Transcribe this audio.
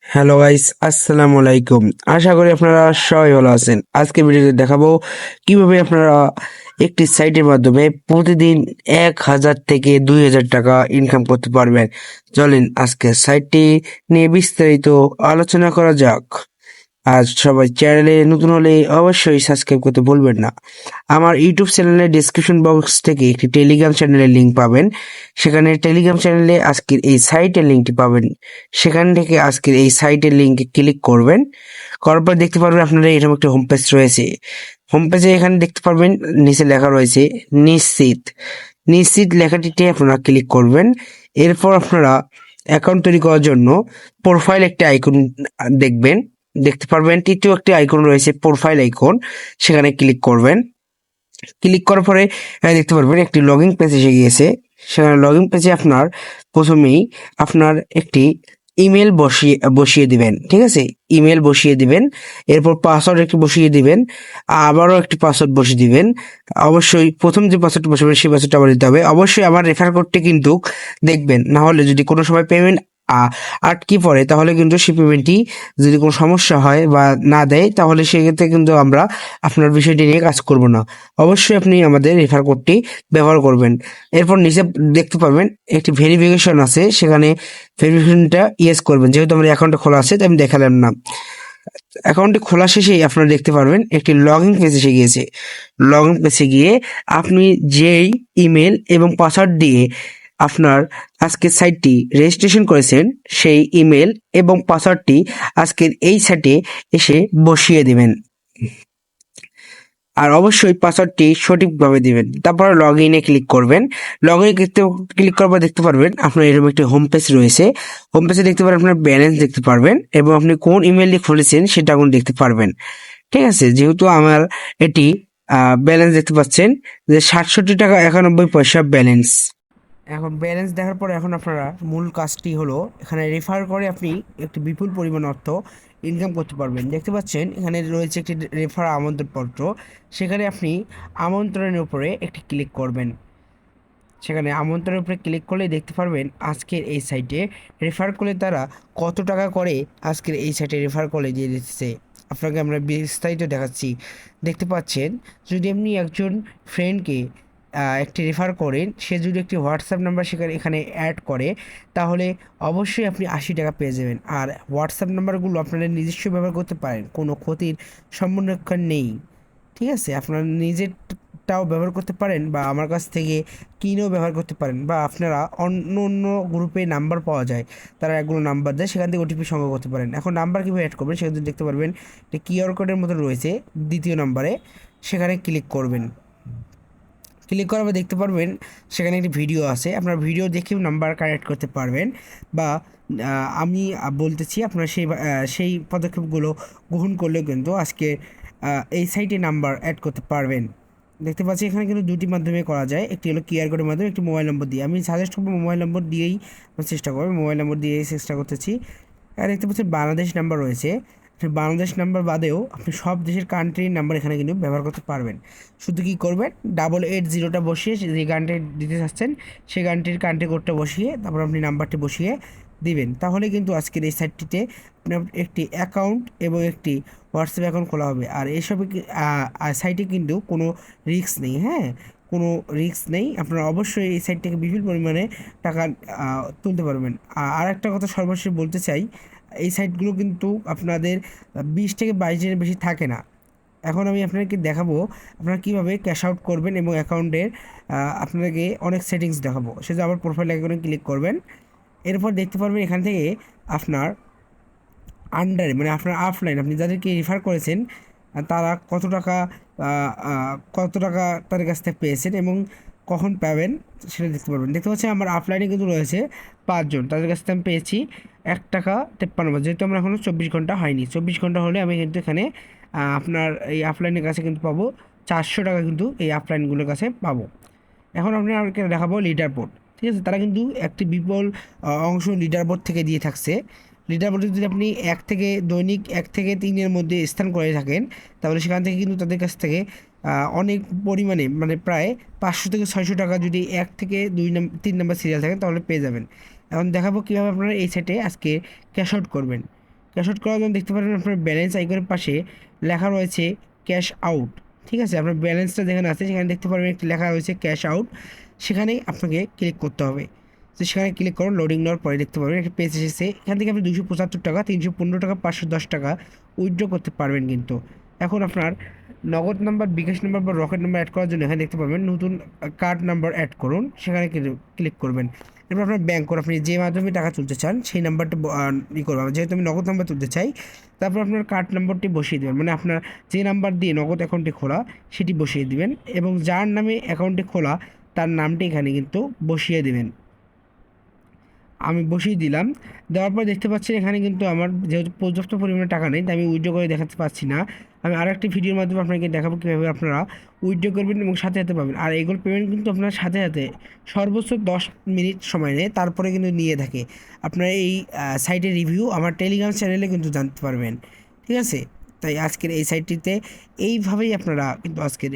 Hello guys, আসসালামু আলাইকুম। আশা করি আপনারা সবাই ভালো আছেন। আজকে ভিডিওতে দেখাবো কিভাবে আপনারা একটি সাইটের মাধ্যমে প্রতিদিন 1,000 থেকে 2,000 টাকা ইনকাম করতে পারবেন। চলেন আজকে সাইটটি নিয়ে বিস্তারিত আলোচনা করা যাক। আর সবাই চ্যানেলে নতুন হলে অবশ্যই সাবস্ক্রাইব করতে ভুলবেন না। আমার ইউটিউব চ্যানেলের ডিসক্রিপশন বক্স থেকে একটি টেলিগ্রাম চ্যানেলের লিঙ্ক পাবেন। সেখানে টেলিগ্রাম চ্যানেলে আজকের এই সাইটের লিঙ্কটি পাবেন। সেখান থেকে আজকের এই সাইটের লিঙ্কে ক্লিক করবেন। করার পর দেখতে পারবেন আপনারা এরকম একটা হোম পেজ রয়েছে। হোম পেজে এখানে দেখতে পারবেন নিচে লেখা রয়েছে নিশ্চিত। নিশ্চিত লেখাটিতে আপনারা ক্লিক করবেন। এরপর আপনারা অ্যাকাউন্ট তৈরি করার জন্য প্রোফাইল একটা আইকন দেখবেন। দেখতে পারবেন তৃতীয় একটি আইকন রয়েছে প্রোফাইল আইকন, সেখানে ক্লিক করবেন। ক্লিক করার পরে দেখতে পারবেন একটি লগইন পেজ এসে গিয়েছে। সেখানে লগইন পেজে আপনার প্রথমেই আপনার একটি ইমেল বসিয়ে দিবেন। ঠিক আছে, ইমেল বসিয়ে দিবেন। এরপর পাসওয়ার্ড একটি বসিয়ে দিবেন, আবারও একটি পাসওয়ার্ড বসিয়ে দিবেন। অবশ্যই প্রথম যে পাসওয়ার্ডটা বসাবেন সেই পাসওয়ার্ডটা আবার দিতে হবে। অবশ্যই আমার রেফার কোডটি কিন্তু দেখবেন, না হলে যদি কোনো সময় পেমেন্ট আটকে পড়ে তাহলে কিন্তু সেই পেমেন্টটি যদি কোনো সমস্যা হয় বা না দেয় তাহলে সেক্ষেত্রে কিন্তু আমরা আপনার বিষয়টি নিয়ে কাজ করব না। অবশ্যই আপনি আমাদের রেফার কোডটি ব্যবহার করবেন। এরপর নিচে দেখতে পাবেন একটি ভেরিফিকেশন আছে, সেখানে ভেরিফিকেশনটা ইয়েস করবেন। যেহেতু আমার অ্যাকাউন্টটা খোলা আছে তাই আমি দেখালাম না। অ্যাকাউন্টটি খোলা শেষেই আপনারা দেখতে পারবেন একটি লগ ইন পেজ এসে গিয়েছে। লগ ইন পেজে গিয়ে আপনি যেই ইমেল এবং পাসওয়ার্ড দিয়ে আপনার আজকের সাইটটি রেজিস্ট্রেশন করেছেন সেই ইমেল এবং পাসওয়ার্ডটি আজকের এই সাইটে এসে বসিয়ে দিবেন। আর অবশ্যই পাসওয়ার্ডটি সঠিকভাবে দিবেন। তারপর লগ ইনে ক্লিক করবেন। লগ ইনে ক্লিক করার পর দেখতে পারবেন আপনার এরকম একটি হোম পেজ রয়েছে। হোম পেজে দেখতে পারবেন আপনার ব্যালেন্স দেখতে পারবেন এবং আপনি কোন ইমেল দিয়ে খুলেছেন সেটা এখন দেখতে পারবেন। ঠিক আছে, যেহেতু আমার এটি ব্যালেন্স দেখতে পাচ্ছেন যে ৬৭ টাকা ৯১ পয়সা ব্যালেন্স। এখন ব্যালেন্স দেখার পরে এখন আপনারা মূল কাজটি হলো এখানে রেফার করে আপনি একটি বিপুল পরিমাণ অর্থ ইনকাম করতে পারবেন। দেখতে পাচ্ছেন এখানে রয়েছে একটি রেফার আমন্ত্রণপত্র, সেখানে আপনি আমন্ত্রণের উপরে একটি ক্লিক করবেন। সেখানে আমন্ত্রণের উপরে ক্লিক করলে দেখতে পারবেন আজকের এই সাইটে রেফার করলে তারা কত টাকা করে আজকের এই সাইটে রেফার করলে দিয়ে দিচ্ছে। আপনাকে আমরা বিস্তারিত দেখাচ্ছি। দেখতে পাচ্ছেন যদি আপনি একজন ফ্রেন্ডকে একটি রেফার করেন, সে যদি একটি হোয়াটসঅ্যাপ নাম্বার সেখানে এখানে অ্যাড করে তাহলে অবশ্যই আপনি ৮০ টাকা পেয়ে যাবেন। আর হোয়াটসঅ্যাপ নাম্বারগুলো আপনারা নিজস্ব ব্যবহার করতে পারেন, কোনো ক্ষতির সম্মুখীন নেই। ঠিক আছে, আপনারা নিজেরটাও ব্যবহার করতে পারেন বা আমার কাছ থেকে কিনেও ব্যবহার করতে পারেন, বা আপনারা অন্য অন্য গ্রুপে নাম্বার পাওয়া যায়, তারা এগুলো নাম্বার দেয়, সেখান থেকে ওটিপি সংগ্রহ করতে পারেন। এখন নাম্বার কীভাবে অ্যাড করবেন সেখানে দেখতে পারবেন একটা কিউআর কোডের মতো রয়েছে দ্বিতীয় নাম্বারে, সেখানে ক্লিক করবেন। ক্লিক করার পর দেখতে পারবেন সেখানে একটি ভিডিও আছে, আপনার ভিডিও দেখেও নাম্বার কানেক্ট করতে পারবেন। বা আমি বলতেছি আপনারা সেই পদক্ষেপগুলো গ্রহণ করলেও কিন্তু আজকে এই সাইটে নাম্বার অ্যাড করতে পারবেন। দেখতে পাচ্ছি এখানে কিন্তু দুটি মাধ্যমে করা যায়, একটি হলো কিউআর কোডের মাধ্যমে, একটি মোবাইল নম্বর দিয়ে। আমি সাজেস্ট করবো মোবাইল নম্বর দিয়েই চেষ্টা করবো, মোবাইল নম্বর দিয়েই চেষ্টা করতেছি। আর দেখতে পাচ্ছি বাংলাদেশ নাম্বার রয়েছে, বাংলাদেশ নাম্বার বাদেও আপনি সব দেশের কান্ট্রির নাম্বার এখানে কিন্তু ব্যবহার করতে পারবেন। শুধু কী করবেন, 880টা বসিয়ে যে গানটি দিতে চাচ্ছেন সেই গানটির কান্ট্রি কোডটা বসিয়ে তারপর আপনি নাম্বারটি বসিয়ে দিবেন। তাহলে কিন্তু আজকের এই সাইটটিতে আপনার একটি অ্যাকাউন্ট এবং একটি হোয়াটসঅ্যাপ অ্যাকাউন্ট খোলা হবে। আর এইসব সাইটে কিন্তু কোনো রিস্ক নেই। হ্যাঁ, কোনো রিস্ক নেই। আপনারা অবশ্যই এই সাইট থেকে বিপুল পরিমাণে টাকা তুলতে পারবেন। আর একটা কথা সর্বশেষ বলতে চাই, এই সাইটগুলো কিন্তু আপনাদের 20 থেকে 22 দিনের বেশি থাকে না। এখন আমি আপনাদেরকে দেখাবো আপনারা কীভাবে ক্যাশ আউট করবেন এবং অ্যাকাউন্টের আপনাদেরকে অনেক সেটিংস দেখাবো। সেটা আবার প্রোফাইল আইকনে ক্লিক করবেন। এরপর দেখতে পারবেন এখান থেকে আপনার আন্ডারে মানে আপনার অফলাইন আপনি যাদেরকে রেফার করেছেন তারা কত টাকা তাদের কাছ থেকে পেয়েছেন এবং কখন পাবেন সেটা দেখতে পারবেন। দেখতে পাচ্ছেন আমার অফলাইনে কিন্তু রয়েছে 5 জন, তাদের কাছ থেকে আমি পেয়েছি 1 টাকা 53 পয়সা। যেহেতু আমরা এখনও 24 ঘন্টা হয়নি, 24 ঘন্টা হলে আমি কিন্তু এখানে আপনার এই অফলাইনের কাছে কিন্তু পাবো 400 টাকা, কিন্তু এই অফলাইনগুলোর কাছে পাবো। এখন আপনি আমাকে দেখাবো লিডার বোর্ড। ঠিক আছে, তারা কিন্তু একটি বিপুল অংশ লিডার বোর্ড থেকে দিয়ে থাকছে। লিডার বোর্ডে যদি আপনি দৈনিক 1 থেকে 3-এর মধ্যে স্থান করে থাকেন তাহলে সেখান থেকে কিন্তু তাদের কাছ থেকে অনেক পরিমাণে মানে প্রায় 500 থেকে 600 টাকা যদি 1 থেকে 2 3 নাম্বার সিরিয়াল থাকেন তাহলে পেয়ে যাবেন। এখন দেখাবো কীভাবে আপনারা এই সেটে আজকে ক্যাশ আউট করবেন। ক্যাশ আউট করার জন্য দেখতে পারেন আপনার ব্যালেন্স আইকনের পাশে লেখা রয়েছে ক্যাশ আউট। ঠিক আছে, আপনার ব্যালেন্সটা যেখানে আছে সেখানে দেখতে পারবেন একটি লেখা রয়েছে ক্যাশ আউট, সেখানেই আপনাকে ক্লিক করতে হবে। তো সেখানে ক্লিক করুন, লোডিং নেওয়ার পরে দেখতে পারবেন একটা পেজ এসেছে, এখান থেকে আপনি 275 টাকা, 315 টাকা, 510 টাকা উইথড্র করতে পারবেন। কিন্তু এখন আপনার নগদ নাম্বার, বিকাশ নাম্বার বা রকেট নাম্বার অ্যাড করার জন্য এখানে দেখতে পাবেন নতুন কার্ড নাম্বার অ্যাড করুন, সেখানে ক্লিক করবেন। এরপর আপনার ব্যাঙ্ক কোড, আপনি যে মাধ্যমে টাকা তুলতে চান সেই নাম্বারটা করবেন। যেহেতু আমি নগদ নাম্বার তুলতে চাই, তারপর আপনার কার্ড নাম্বারটি বসিয়ে দেবেন, মানে আপনার যে নাম্বার দিয়ে নগদ অ্যাকাউন্টটি খোলা সেটি বসিয়ে দিবেন, এবং যার নামে অ্যাকাউন্টটি খোলা তার নামটি এখানে কিন্তু বসিয়ে দেবেন। আমি বসিয়ে দিলাম। দেওয়ার পর দেখতে পাচ্ছেন এখানে কিন্তু আমার যেহেতু পর্যাপ্ত পরিমাণে টাকা নেই, তাই আমি উইথড্র করে দেখাতে পারছি না। আমি আরও একটি ভিডিওর মাধ্যমে আপনাকে দেখাবো কীভাবে আপনারা উইথড্র করবেন এবং সাথে সাথে পাবেন। আর এগুলো পেমেন্ট কিন্তু আপনার সাথে সাথে সর্বোচ্চ 10 মিনিট সময় নেয়, তারপরে কিন্তু নিয়ে থাকে। আপনারা এই সাইটের রিভিউ আমার টেলিগ্রাম চ্যানেলে কিন্তু জানতে পারবেন। ঠিক আছে, তাই আজকের এই সাইটটিতে এইভাবেই আপনারা কিন্তু আজকের